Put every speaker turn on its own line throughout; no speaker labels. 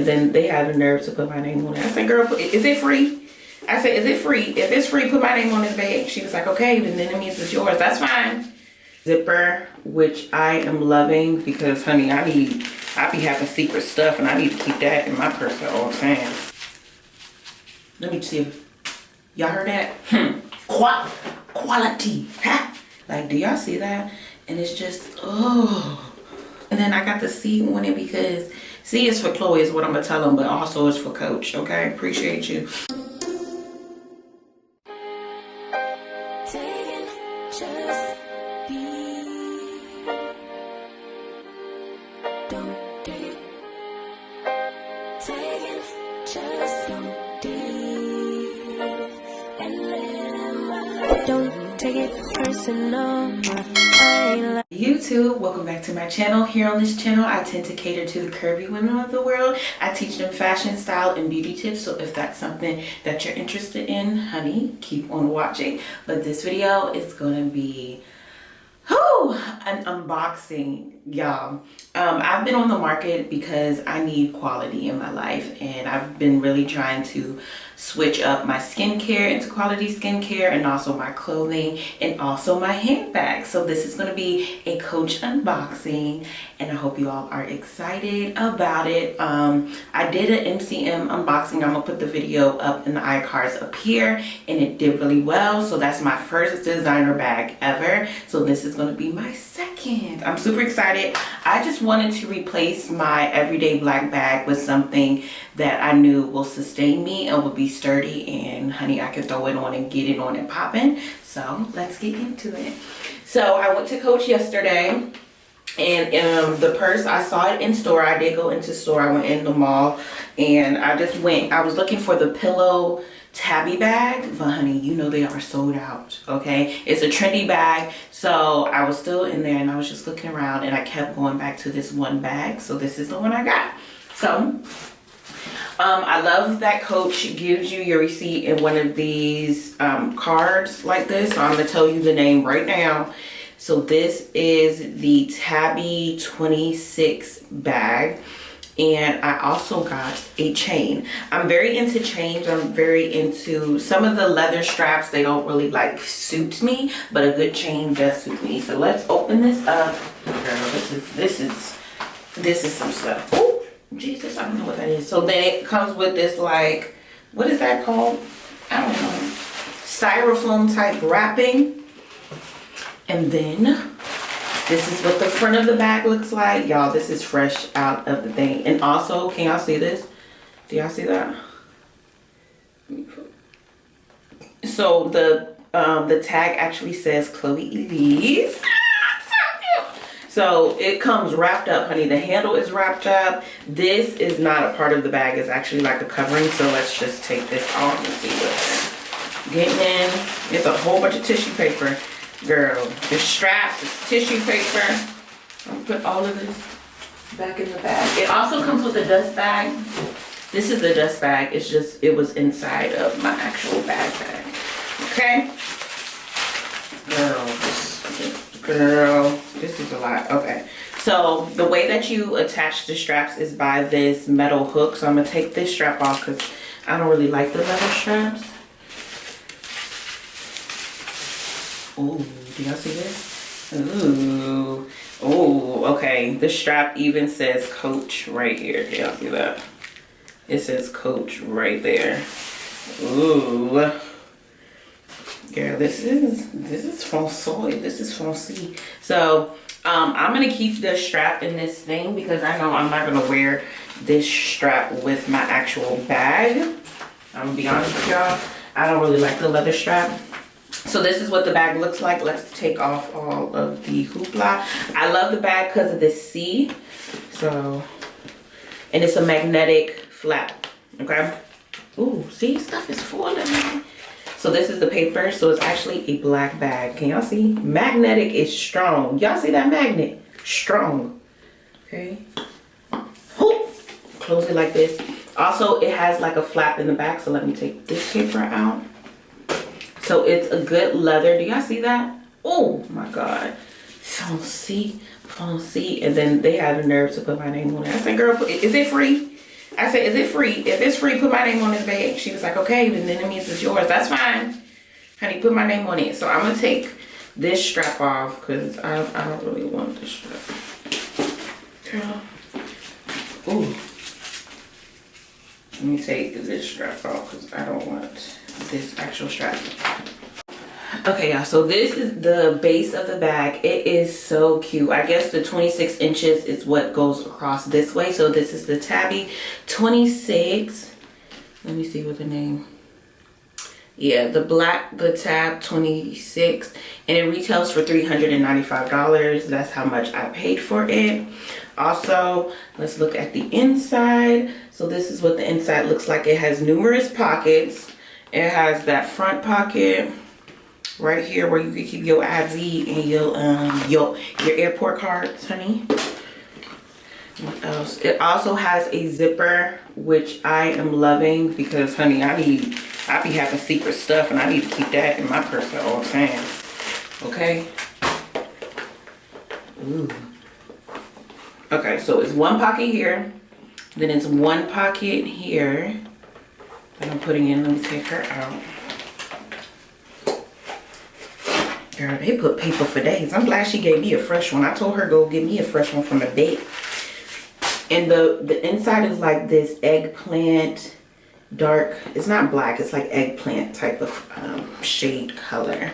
And then they had the nerve to put my name on it. I said, girl, is it free? I said, is it free? If it's free, put my name on this bag. She was like, okay, then it means it's yours. That's fine. Zipper, which I am loving because, honey, I be having secret stuff and I need to keep that in my purse at all times. Let me see if y'all heard that. Quality. Ha! Like, do y'all see that? And it's just, oh. And then I got the C on it because C is for Chloe is what I'm gonna tell them, but also is for Coach. Okay, appreciate you. YouTube, welcome back to my channel. Here on this channel I tend to cater to the curvy women of the world. I teach them fashion, style, and beauty tips, so if that's something that you're interested in, honey, keep on watching. But this video is gonna be an unboxing, y'all. I've been on the market because I need quality in my life, and I've been really trying to switch up my skincare into quality skincare, and also my clothing, and also my handbags. So this is going to be a Coach unboxing, and I hope you all are excited about it. I did an MCM unboxing. I'm gonna put the video up in the iCards up here, and it did really well. So that's my first designer bag ever. So this is going to be my second. I'm super excited. I just wanted to replace my everyday black bag with something that I knew will sustain me and will be sturdy, and honey, I can throw it on and get it on and popping. So let's get into it. So I went to Coach yesterday, and the purse, I saw it in store. I did go into store. I went in the mall, and I was looking for the pillow Tabby bag, but honey, you know they are sold out. Okay, it's a trendy bag. So I was still in there, and I was just looking around, and I kept going back to this one bag. So this is the one I got. So I love that Coach gives you your receipt in one of these cards like this. So I'm gonna tell you the name right now. So this is the Tabby 26 bag. And I also got a chain. I'm very into chains. I'm very into some of the leather straps. They don't really like suit me, but a good chain does suit me. So let's open this up. Girl, this is some stuff. Oh, Jesus, I don't know what that is. So then it comes with this, like, what is that called? I don't know. Styrofoam type wrapping. And then this is what the front of the bag looks like. Y'all, this is fresh out of the thing. And also, can y'all see this? Do y'all see that? So the tag actually says xoChloeElise. So it comes wrapped up, honey. The handle is wrapped up. This is not a part of the bag. It's actually like a covering. So let's just take this off and see what's getting in. It's a whole bunch of tissue paper. Girl, the straps, it's tissue paper. I'm gonna put all of this back in the bag. It also comes with a dust bag. This is the dust bag. It's just, it was inside of my actual backpack. Okay? Girl, this is a lot. Okay. So the way that you attach the straps is by this metal hook. So I'm gonna take this strap off because I don't really like the leather straps. Ooh, do y'all see this? Ooh. Ooh, okay. The strap even says Coach right here. Do y'all see that? It says Coach right there. Ooh. Yeah, this is fancy. This is fancy. So I'm gonna keep the strap in this thing because I know I'm not gonna wear this strap with my actual bag. I'm gonna be honest with y'all. I don't really like the leather strap. So this is what the bag looks like. Let's take off all of the hoopla. I love the bag because of this C. So, and it's a magnetic flap. Okay. Ooh, see, stuff is falling. So this is the paper. So it's actually a black bag. Can y'all see? Magnetic is strong. Y'all see that magnet? Strong. Okay. Hoop. Close it like this. Also, it has like a flap in the back. So let me take this paper out. So it's a good leather. Do y'all see that? Oh my God. Fancy. And then they had the nerve to put my name on it. I said, girl, is it free? I said, is it free? If it's free, put my name on this bag. She was like, okay, then it means it's yours. That's fine. Honey, put my name on it. So I'm going to take this strap off because I don't really want this strap. Girl. Ooh. Let me take this strap off because I don't want this actual strap. Okay, y'all, so this is the base of the bag. It is so cute. I guess the 26 inches is what goes across this way. So this is the Tabby 26. Let me see what the name. Yeah, the tab 26, and it retails for $395. That's how much I paid for it. Also, let's look at the inside. So this is what the inside looks like. It has numerous pockets. It has that front pocket right here where you can keep your ID and your airport cards, honey. What else? It also has a zipper, which I am loving because, honey, I be having secret stuff and I need to keep that in my purse at all times. Okay. Ooh. Okay, so it's one pocket here, then it's one pocket here that I'm putting in. Let me take her out. Girl, they put paper for days. I'm glad she gave me a fresh one. I told her go get me a fresh one from a date. And the inside is like this eggplant, dark, it's not black, it's like eggplant type of shade color.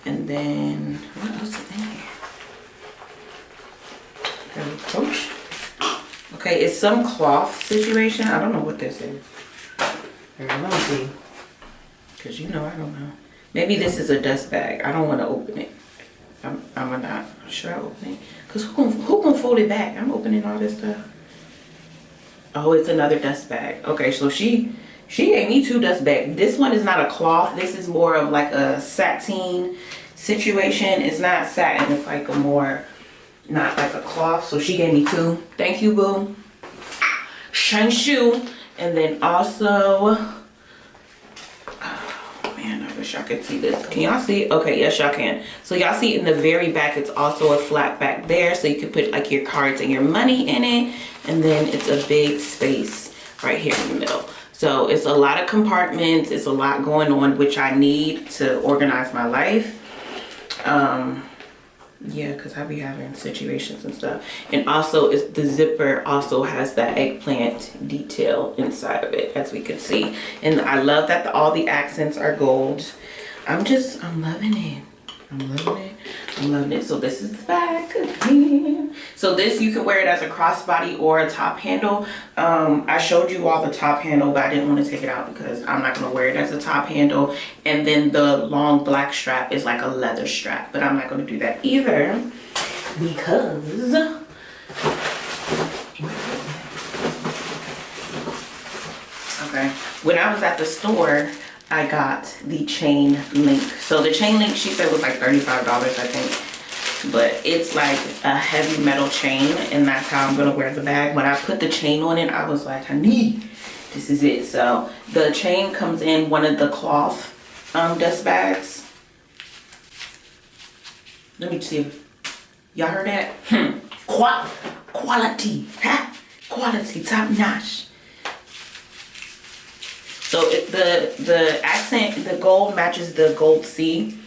And then what else is in here? Coach. Okay, it's some cloth situation. I don't know what this is. Let me see, because you know I don't know. Maybe this is a dust bag. I don't want to open it. I'm not. Should I open it? Because who gonna fold it back? I'm opening all this stuff. Oh, it's another dust bag. Okay, so she gave me two dust bags. This one is not a cloth. This is more of like a sateen situation. It's not satin. It's like a more, not like a cloth. So she gave me two. Thank you, boo. Shanshu. And then also, I wish y'all could see this. Can y'all see? Okay, yes y'all can. So y'all see in the very back, it's also a flat back there, so you can put like your cards and your money in it. And then it's a big space right here in the middle. So it's a lot of compartments. It's a lot going on, which I need to organize my life. Yeah, because I be having situations and stuff. And also it's the zipper also has that eggplant detail inside of it, as we can see. And I love that all the accents are gold. I'm loving it. I'm loving it. So this is the bag again. So this, you can wear it as a crossbody or a top handle. I showed you all the top handle, but I didn't want to take it out because I'm not going to wear it as a top handle. And then the long black strap is like a leather strap, but I'm not going to do that either because okay, when I was at the store, I got the chain link. So the chain link, she said, was like $35, I think. But it's like a heavy metal chain, and that's how I'm gonna wear the bag. When I put the chain on it, I was like, honey, this is it. So the chain comes in one of the cloth dust bags. Let me see. Y'all heard that? Quality, huh? Quality, top notch. So the accent, the gold matches the gold C,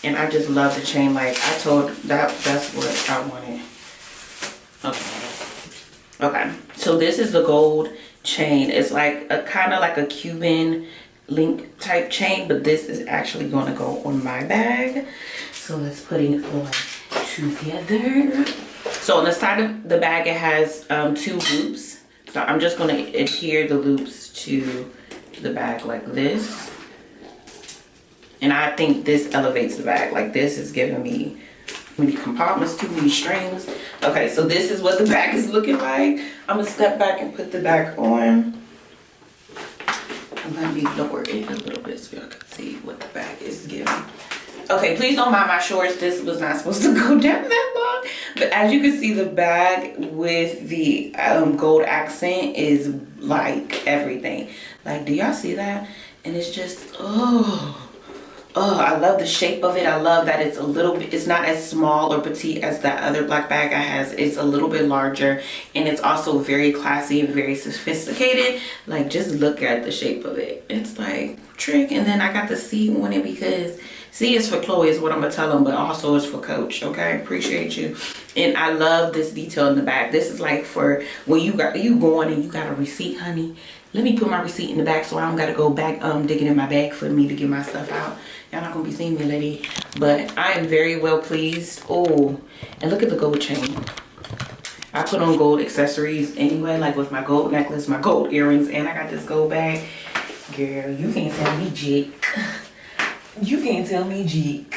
and I just love the chain. Like I told, that's what I wanted. Okay. So this is the gold chain. It's like a kind of like a Cuban link type chain, but this is actually going to go on my bag. So let's put it on together. So on the side of the bag, it has two loops. So I'm just going to adhere the loops to the bag like this, and I think this elevates the bag. Like this is giving me too many compartments, too many strings. Okay, so this is what the bag is looking like. I'm gonna step back and put the bag on. I'm gonna be lower it a little bit so y'all can see what the bag is giving. Okay, please don't mind my shorts. This was not supposed to go down that long. But as you can see, the bag with the gold accent is like everything. Like, do y'all see that? And it's just, oh, Oh, I love the shape of it. I love that it's a little bit, it's not as small or petite as that other black bag I has. It's a little bit larger, and it's also very classy and very sophisticated. Like, just look at the shape of it. It's like trick. And then I got the C on it because C is for Chloe is what I'm gonna tell them, but also is for Coach. Okay, appreciate you. And I love this detail in the back. This is like for when you going and you got a receipt, honey. Let me put my receipt in the back so I don't gotta go back digging in my bag for me to get my stuff out. Y'all not gonna be seeing me, lady. But I am very well pleased. Oh, and look at the gold chain. I put on gold accessories anyway, like with my gold necklace, my gold earrings, and I got this gold bag. Girl, you can't tell me jig. You can't tell me jig.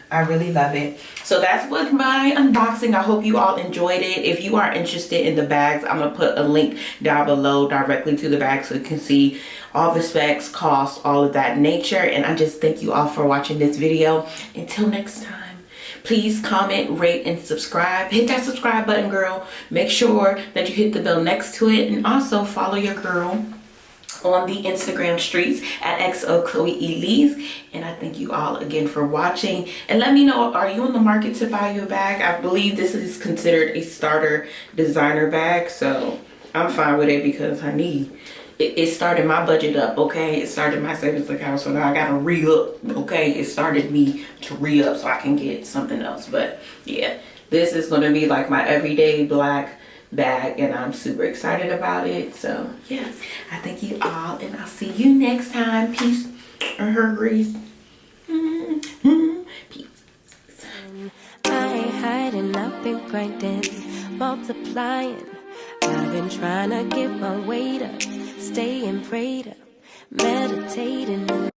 I really love it. So that's with my unboxing. I hope you all enjoyed it. If you are interested in the bags, I'm gonna put a link down below directly to the bag so you can see all the specs, costs, all of that nature. And I just thank you all for watching this video. Until next time, please comment, rate, and subscribe. Hit that subscribe button, girl. Make sure that you hit the bell next to it, and also follow your girl on the Instagram streets at xoChloeElise. And I thank you all again for watching, and let me know, are you in the market to buy your bag? I believe this is considered a starter designer bag, so I'm fine with it because honey, it started my budget up. Okay, it started my savings account, so now I gotta re-up. Okay, it started me to re-up so I can get something else. But yeah, this is gonna be like my everyday black bag, and I'm super excited about it. So yeah, I thank you all, and I'll see you next time. Peace or her grace. Peace.
I ain't hiding, I've been grinding, multiplying. I've been trying to get my weight up, staying prayed up, meditating.